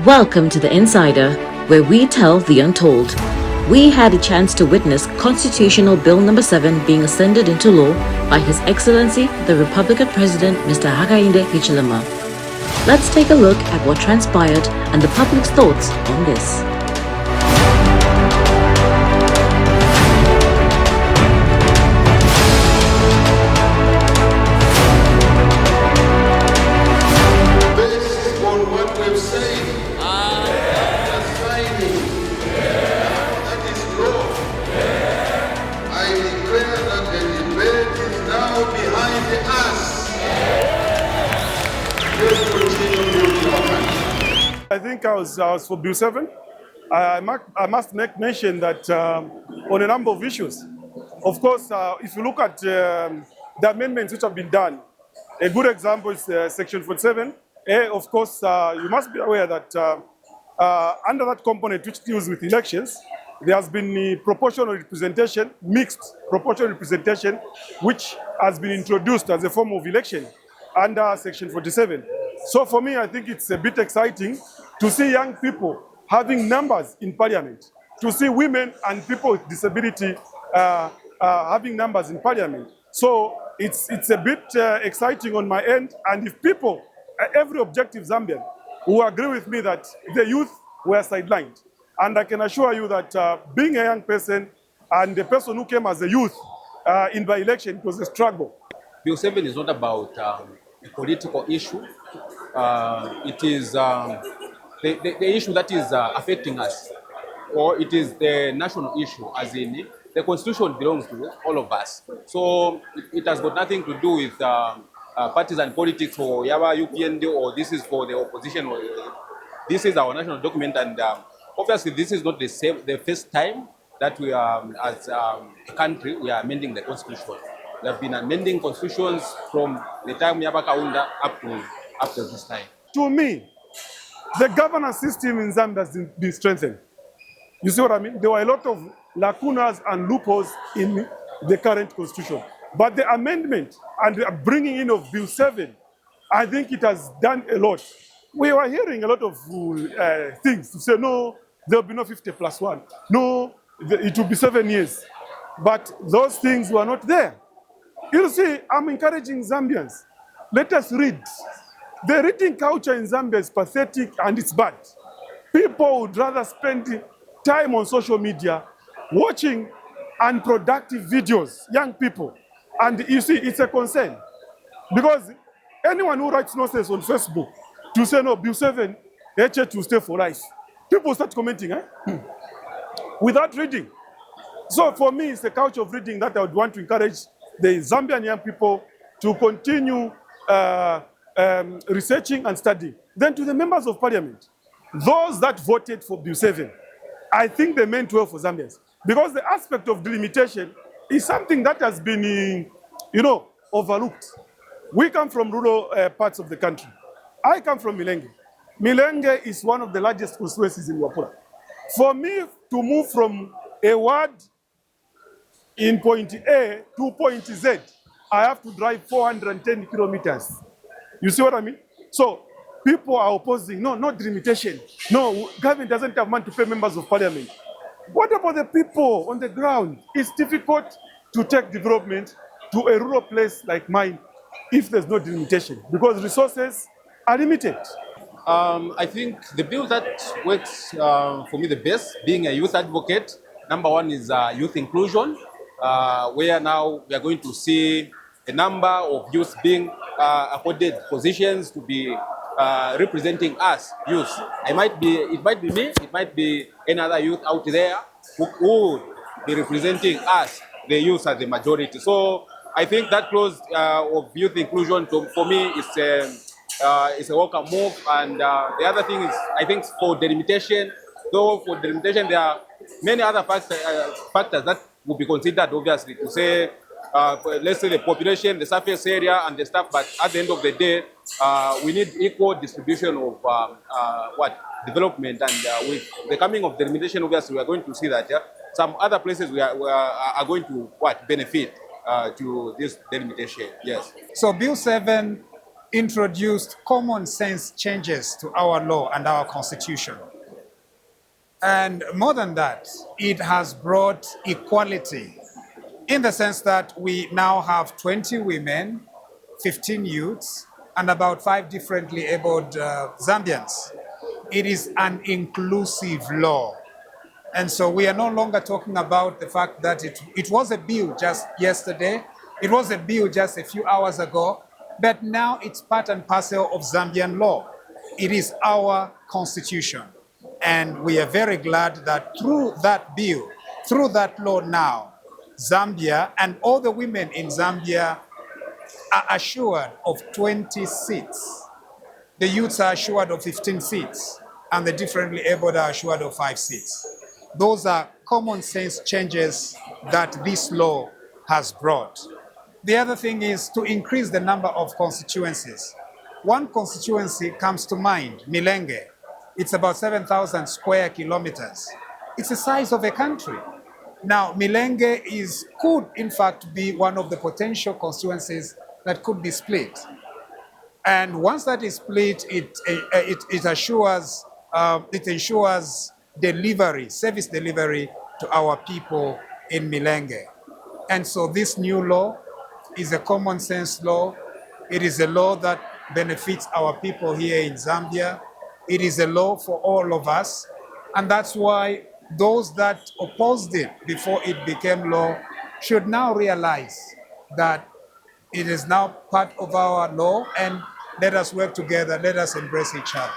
Welcome to The Insider, where we tell the untold. We had a chance to witness Constitutional Bill Number 7 being ascended into law by His Excellency, the Republican President, Mr. Hakainde Hichilema. Let's take a look at what transpired and the public's thoughts on this. I think I was for Bill 7. I must make mention that on a number of issues. Of course, if you look at the amendments which have been done, a good example is Section 47. Of course, you must be aware that under that component which deals with elections, there has been proportional representation, mixed proportional representation, which has been introduced as a form of election under Section 47. So for me, I think it's a bit exciting to see young people having numbers in parliament, to see women and people with disability having numbers in parliament. So it's a bit exciting on my end. And if people, every objective Zambian, who agree with me that the youth were sidelined, and I can assure you that being a young person and the person who came as a youth in the election, it was a struggle. Bill 7 is not about a political issue. It is the issue that is affecting us, or it is the national issue, as in the constitution belongs to all of us. So it has got nothing to do with partisan politics or Yaba UPND, or this is for the opposition. This is our national document, and obviously this is not the first time that we are, as a country, we are amending the constitution. We have been amending constitutions from the time Yaba Kaunda up to this time. To me, the governance system in Zambia has been strengthened. You see what I mean? There were a lot of lacunas and loopholes in the current constitution. But the amendment and the bringing in of Bill 7, I think it has done a lot. We were hearing a lot of things to say, no, there will be no 50+1. No, it will be 7 years. But those things were not there. You see, I'm encouraging Zambians. Let us read. The reading culture in Zambia is pathetic and it's bad. People would rather spend time on social media watching unproductive videos, young people. And you see, it's a concern. Because anyone who writes nonsense on Facebook to say, no, Bill 7, HH will stay for life, people start commenting without reading. So for me, it's a culture of reading that I would want to encourage the Zambian young people to continue researching and studying. Then to the members of parliament, those that voted for Bill 7, I think they meant well for Zambians. Because the aspect of delimitation is something that has been, overlooked. We come from rural parts of the country. I come from Milenge. Milenge is one of the largest constituencies in Wapura. For me to move from a ward in point A to point Z, I have to drive 410 kilometers. You see what I mean? So people are opposing, no delimitation. No, government doesn't have money to pay members of parliament. What about the people on the ground? It's difficult to take development to a rural place like mine if there's no delimitation, because resources are limited. I think the bill that works for me the best, being a youth advocate, number one is youth inclusion, where now we are going to see a number of youth being accorded positions to be representing us, youth. It might be me, it might be any other youth out there who would be representing us, the youth, as the majority. So I think that clause of youth inclusion, for me, is a welcome move. And the other thing is, I think for delimitation, though for delimitation there are many other factors that will be considered, obviously, to say, let's say the population, the surface area and the stuff, but at the end of the day, we need equal distribution of development. And with the coming of delimitation, obviously, we are going to see that some other places we are going to benefit to this delimitation. Yes. So Bill 7 introduced common sense changes to our law and our constitution. And more than that, it has brought equality in the sense that we now have 20 women, 15 youths, and about 5 differently abled Zambians. It is an inclusive law. And so we are no longer talking about the fact that it was a bill just yesterday, it was a bill just a few hours ago, but now it's part and parcel of Zambian law. It is our constitution. And we are very glad that through that bill, through that law now, Zambia and all the women in Zambia are assured of 20 seats. The youths are assured of 15 seats, and the differently abled are assured of 5 seats. Those are common sense changes that this law has brought. The other thing is to increase the number of constituencies. One constituency comes to mind, Milenge. It's about 7,000 square kilometers. It's the size of a country. Now, Milenge could in fact be one of the potential constituencies that could be split. And once that is split, it ensures delivery, service delivery to our people in Milenge. And so this new law is a common sense law. It is a law that benefits our people here in Zambia. It is a law for all of us. And that's why those that opposed it before it became law should now realize that it is now part of our law, and let us work together, let us embrace each other.